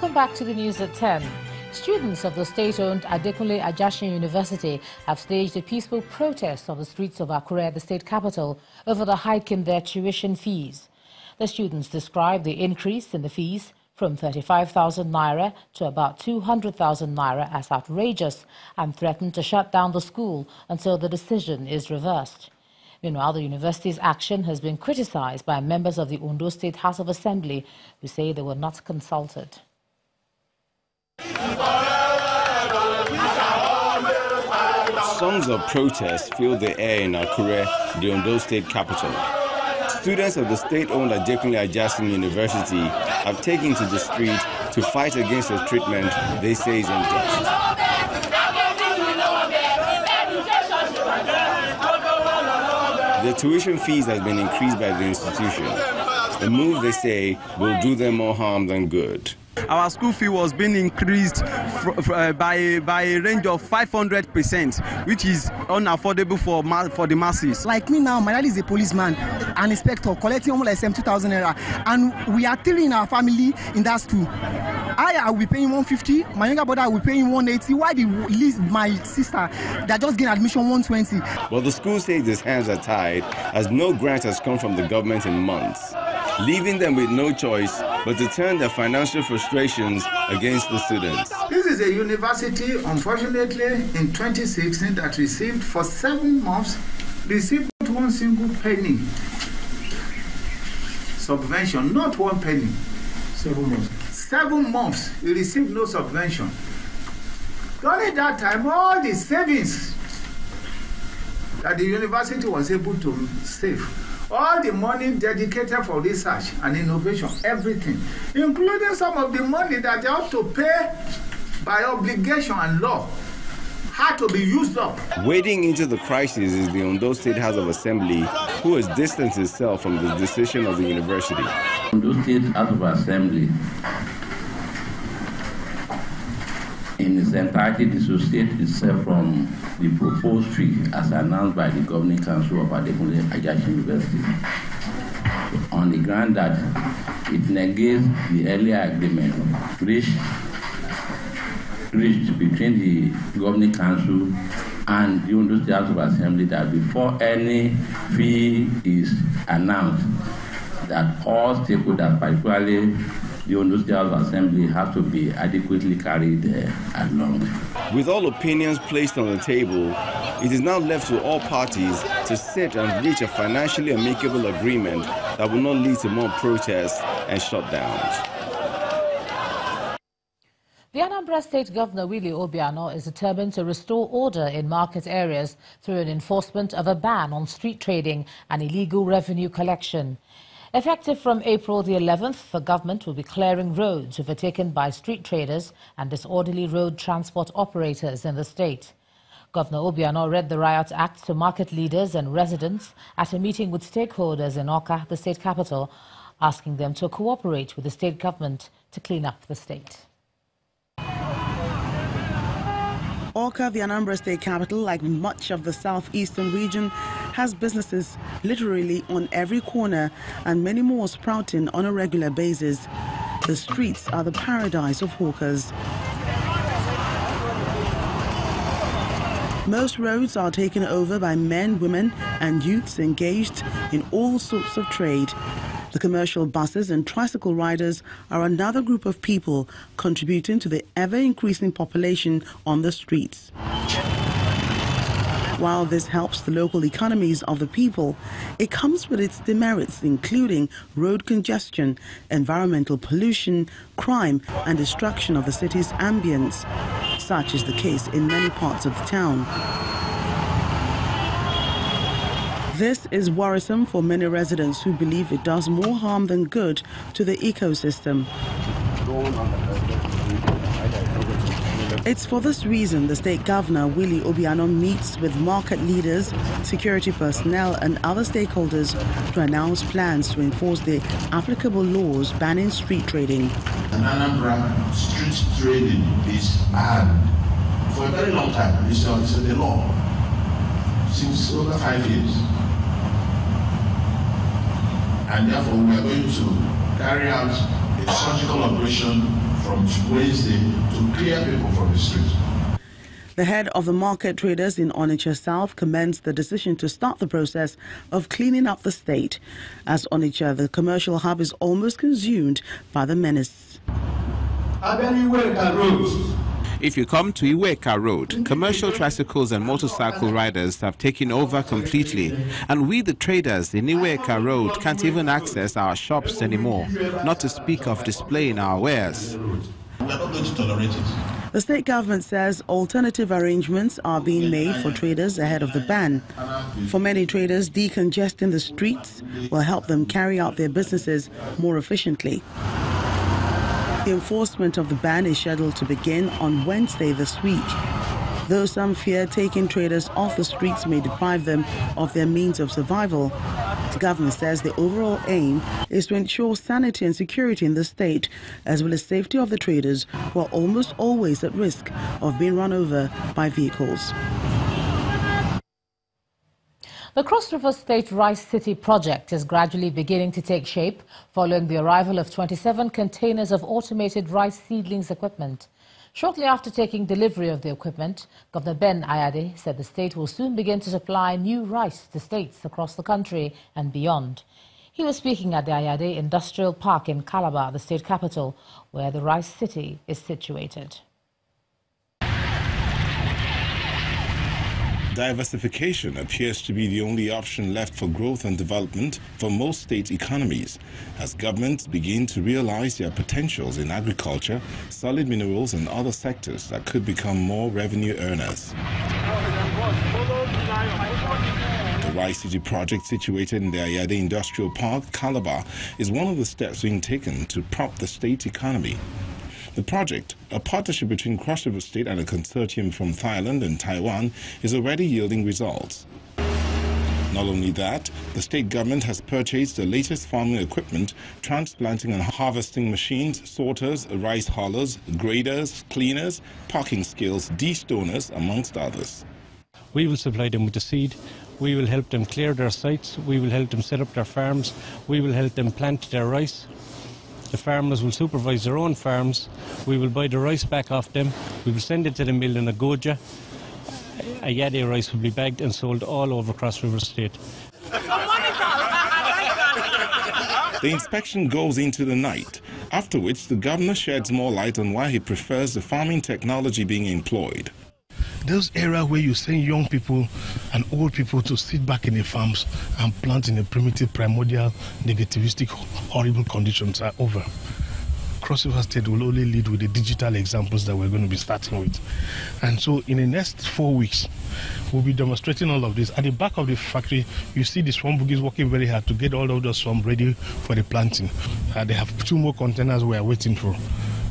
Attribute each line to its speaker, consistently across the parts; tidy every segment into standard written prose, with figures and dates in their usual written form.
Speaker 1: Welcome back to the news at 10. Students of the state-owned Adekunle Ajasin University have staged a peaceful protest on the streets of Akure, the state capital, over the hike in their tuition fees. The students described the increase in the fees from 35,000 naira to about 200,000 naira as outrageous and threatened to shut down the school until the decision is reversed. Meanwhile, the university's action has been criticized by members of the Ondo State House of Assembly who say they were not consulted.
Speaker 2: Songs of protest filled the air in Akure, the Ondo State capital. Students of the state-owned Adekunle Ajasin University have taken to the street to fight against the treatment they say is unjust. Their tuition fees have been increased by the institution. A move, they say, will do them more harm than good.
Speaker 3: Our school fee was being increased by a range of 500%, which is unaffordable for the masses.
Speaker 4: Like me now, my dad is a policeman, an inspector, collecting almost like 72,000 naira, and we are three in our family in that school. I will be paying 150. My younger brother will be paying 180. Why my sister that just gained admission 120?
Speaker 2: Well, the school says its hands are tied as no grant has come from the government in months, leaving them with no choice but to turn their financial frustrations against the students.
Speaker 5: This is a university, unfortunately, in 2016 that received for 7 months, received not one single penny subvention, not one penny. 7 months. 7 months, we received no subvention. During that time, all the savings that the university was able to save, all the money dedicated for research and innovation, everything, including some of the money that they have to pay by obligation and law, had to be used up.
Speaker 2: Wading into the crisis is the Ondo State House of Assembly, who has distanced itself from the decision of the university.
Speaker 6: Ondo State House of Assembly, in its entirety, dissociates itself from the proposed fee as announced by the Governing Council of Adekunle Ajasin University, on the ground that it negates the earlier agreement reached between the Governing Council and the Ondo State House of Assembly that before any fee is announced, that all stakeholders, particularly the Ondo State House of Assembly, have to be adequately carried along.
Speaker 2: With all opinions placed on the table, it is now left to all parties to sit and reach a financially amicable agreement that will not lead to more protests and shutdowns.
Speaker 1: The Anambra State Governor Willie Obiano is determined to restore order in market areas through an enforcement of a ban on street trading and illegal revenue collection. Effective from April the 11th, the government will be clearing roads overtaken by street traders and disorderly road transport operators in the state. Governor Obiano read the Riot Act to market leaders and residents at a meeting with stakeholders in Awka, the state capital, asking them to cooperate with the state government to clean up the state.
Speaker 7: Awka, the Anambra State capital, like much of the southeastern region, has businesses literally on every corner and many more sprouting on a regular basis. The streets are the paradise of hawkers. Most roads are taken over by men, women and youths engaged in all sorts of trade. The commercial buses and tricycle riders are another group of people contributing to the ever-increasing population on the streets. While this helps the local economies of the people, it comes with its demerits, including road congestion, environmental pollution, crime and destruction of the city's ambience. Such is the case in many parts of the town. This is worrisome for many residents who believe it does more harm than good to the ecosystem. It's for this reason the state governor, Willie Obiano, meets with market leaders, security personnel and other stakeholders to announce plans to enforce the applicable laws banning street trading.
Speaker 8: In Anambra, street trading is banned for a very long time. It's the law since over 5 years. And therefore we are going to carry out a surgical operation from Wednesday to clear people from the streets.
Speaker 7: The head of the market traders in Onitsha South commends the decision to start the process of cleaning up the state. As Onitsha, the commercial hub is almost consumed by the menace.
Speaker 9: If you come to Iweka Road, commercial tricycles and motorcycle riders have taken over completely, and we the traders in Iweka Road can't even access our shops anymore, not to speak of displaying our wares.
Speaker 8: We are not going to tolerate it.
Speaker 7: The state government says alternative arrangements are being made for traders ahead of the ban. For many traders, decongesting the streets will help them carry out their businesses more efficiently. The enforcement of the ban is scheduled to begin on Wednesday this week. Though some fear taking traders off the streets may deprive them of their means of survival, the government says the overall aim is to ensure sanity and security in the state, as well as safety of the traders who are almost always at risk of being run over by vehicles.
Speaker 1: The Cross River State Rice City project is gradually beginning to take shape following the arrival of 27 containers of automated rice seedlings equipment. Shortly after taking delivery of the equipment, Governor Ben Ayade said the state will soon begin to supply new rice to states across the country and beyond. He was speaking at the Ayade Industrial Park in Calabar, the state capital, where the Rice City is situated.
Speaker 10: Diversification appears to be the only option left for growth and development for most state economies, as governments begin to realize their potentials in agriculture, solid minerals and other sectors that could become more revenue earners. The Rice City project, situated in the Ayade Industrial Park, Calabar, is one of the steps being taken to prop the state economy. The project, a partnership between Cross River State and a consortium from Thailand and Taiwan, is already yielding results. Not only that, the state government has purchased the latest farming equipment, transplanting and harvesting machines, sorters, rice hullers, graders, cleaners, parking scales, de-stoners, amongst others.
Speaker 11: We will supply them with the seed. We will help them clear their sites. We will help them set up their farms. We will help them plant their rice. The farmers will supervise their own farms. We will buy the rice back off them. We will send it to the mill in Agoja. Ayade rice will be bagged and sold all over Cross River State.
Speaker 10: The inspection goes into the night, after which the governor sheds more light on why he prefers the farming technology being employed.
Speaker 12: Those areas where you send young people and old people to sit back in the farms and plant in a primitive, primordial, negativistic, horrible conditions are over. Cross River State will only lead with the digital examples that we're going to be starting with. And so in the next 4 weeks, we'll be demonstrating all of this. At the back of the factory, you see the swamp boogies working very hard to get all of the swamp ready for the planting. They have 2 more containers we are waiting for.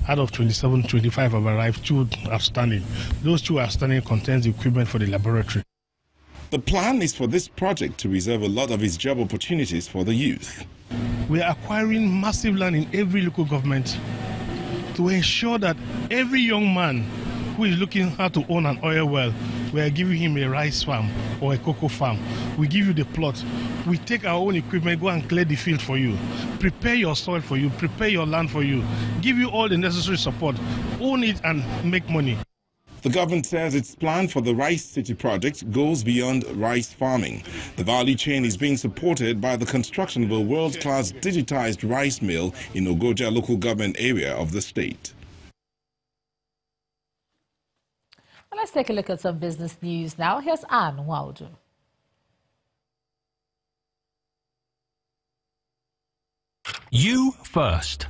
Speaker 12: Out of 27, 25 have arrived, 2 outstanding. Those 2 outstanding contains the equipment for the laboratory.
Speaker 10: The plan is for this project to reserve a lot of its job opportunities for the youth.
Speaker 12: We are acquiring massive land in every local government to ensure that every young man who is looking how to own an oil well, we are giving him a rice farm or a cocoa farm. We give you the plot. We take our own equipment, go and clear the field for you, prepare your soil for you, prepare your land for you, give you all the necessary support, own it and make money.
Speaker 10: The government says its plan for the Rice City project goes beyond rice farming. The value chain is being supported by the construction of a world-class digitized rice mill in Ogoja local government area of the state.
Speaker 1: Well, let's take a look at some business news now. Here's Anne Waudu.
Speaker 13: You first.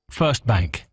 Speaker 13: First Bank.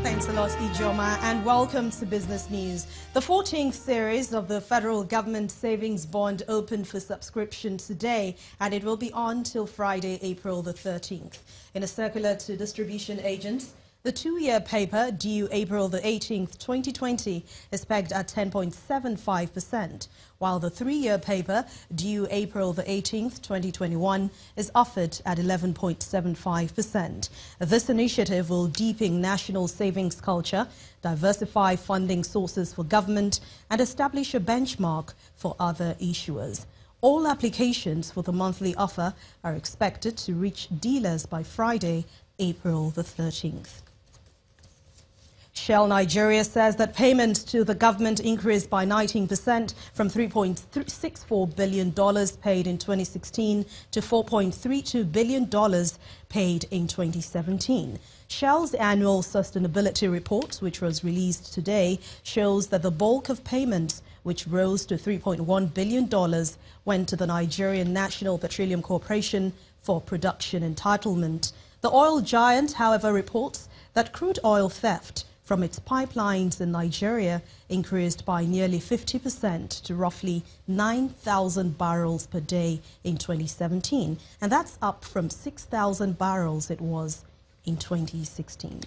Speaker 14: Thanks a lot, Ijoma, and welcome to Business News. The 14th series of the federal government savings bond opened for subscription today, and it will be on till Friday, April the 13th. In a circular to distribution agents, The two-year paper, due April the 18th, 2020, is pegged at 10.75%, while the three-year paper, due April the 18th, 2021, is offered at 11.75%. This initiative will deepen national savings culture, diversify funding sources for government, and establish a benchmark for other issuers. All applications for the monthly offer are expected to reach dealers by Friday, April the 13th. Shell Nigeria says that payments to the government increased by 19% from $3.64 billion paid in 2016 to $4.32 billion paid in 2017. Shell's annual sustainability report, which was released today, shows that the bulk of payments, which rose to $3.1 billion, went to the Nigerian National Petroleum Corporation for production entitlement. The oil giant, however, reports that crude oil theft from its pipelines in Nigeria increased by nearly 50% to roughly 9,000 barrels per day in 2017, and that's up from 6,000 barrels it was in 2016.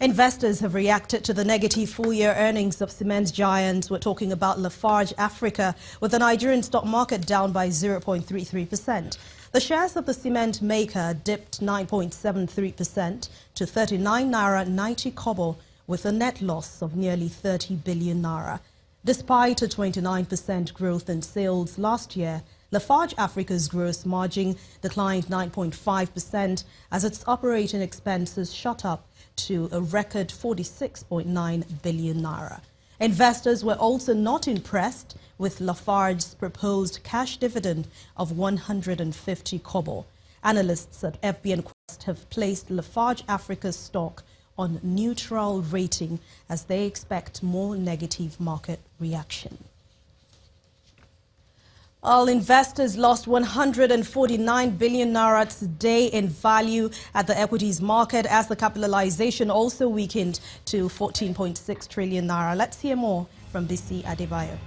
Speaker 14: Investors have reacted to the negative full-year earnings of cement giants. We're talking about Lafarge Africa, with the Nigerian stock market down by 0.33%. The shares of the cement maker dipped 9.73% to 39 naira 90 kobo, with a net loss of nearly 30 billion naira. Despite a 29% growth in sales last year, Lafarge Africa's gross margin declined 9.5% as its operating expenses shot up to a record 46.9 billion naira. Investors were also not impressed with Lafarge's proposed cash dividend of 150 kobo. Analysts at FBN Quest have placed Lafarge Africa's stock on neutral rating as they expect more negative market reaction. All investors lost 149 billion naira today in value at the equities market as the capitalization also weakened to 14.6 trillion naira. Let's hear more from BC Adebayo.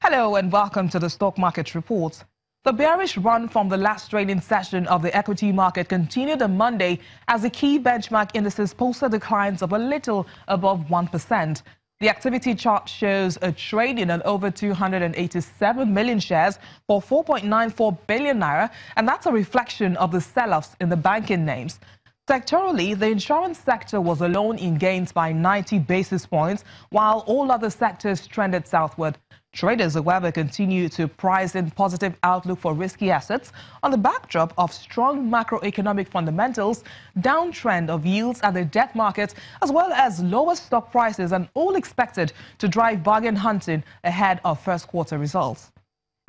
Speaker 15: Hello and welcome to the Stock Market Report. The bearish run from the last trading session of the equity market continued on Monday as the key benchmark indices posted declines of a little above 1%. The activity chart shows a trading on over 287 million shares for 4.94 billion naira, and that's a reflection of the sell-offs in the banking names. Sectorally, the insurance sector was alone in gains by 90 basis points, while all other sectors trended southward. Traders, however, continue to price in positive outlook for risky assets on the backdrop of strong macroeconomic fundamentals, downtrend of yields at the debt market, as well as lower stock prices, and all expected to drive bargain hunting ahead of first quarter results.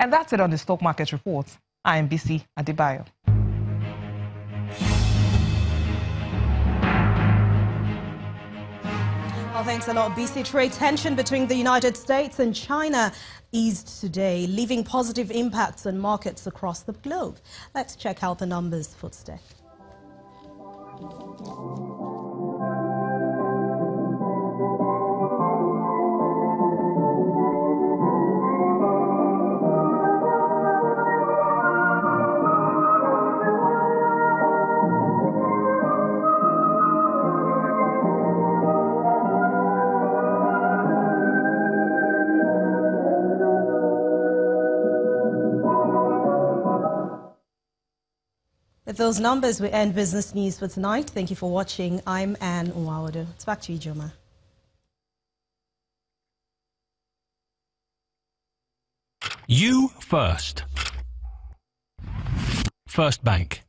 Speaker 15: And that's it on the Stock Market Report. I am BC Adebayo.
Speaker 14: Well, thanks a lot, BC. Trade tension between the United States and China eased today, leaving positive impacts on markets across the globe. Let's check out the numbers for today. With those numbers, we end business news for tonight. Thank you for watching. I'm Anne Uwawodo. It's back to you, Joma.
Speaker 13: You first. First Bank.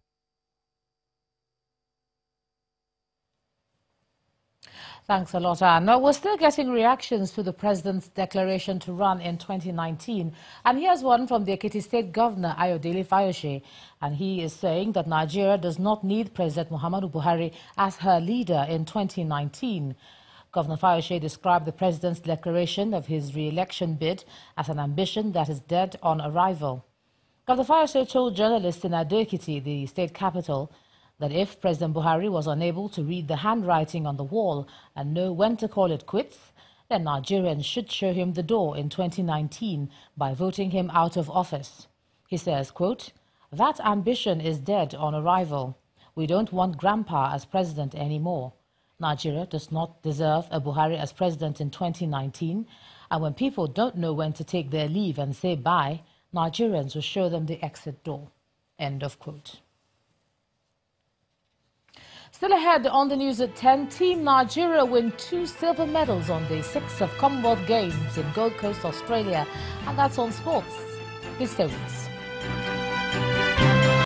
Speaker 1: Thanks a lot, Anne. Now, we're still getting reactions to the president's declaration to run in 2019. And here's one from the Ekiti State Governor, Ayodele Fayose. And he is saying that Nigeria does not need President Muhammadu Buhari as her leader in 2019. Governor Fayose described the president's declaration of his re-election bid as an ambition that is dead on arrival. Governor Fayose told journalists in Ado-Ekiti, the state capital, that if President Buhari was unable to read the handwriting on the wall and know when to call it quits, then Nigerians should show him the door in 2019 by voting him out of office. He says, quote, "That ambition is dead on arrival. We don't want Grandpa as president anymore. Nigeria does not deserve a Buhari as president in 2019, and when people don't know when to take their leave and say bye, Nigerians will show them the exit door." End of quote. Still ahead on the news at 10, Team Nigeria win 2 silver medals on day 6 of Commonwealth Games in Gold Coast, Australia. And that's on sports. Please stay with us.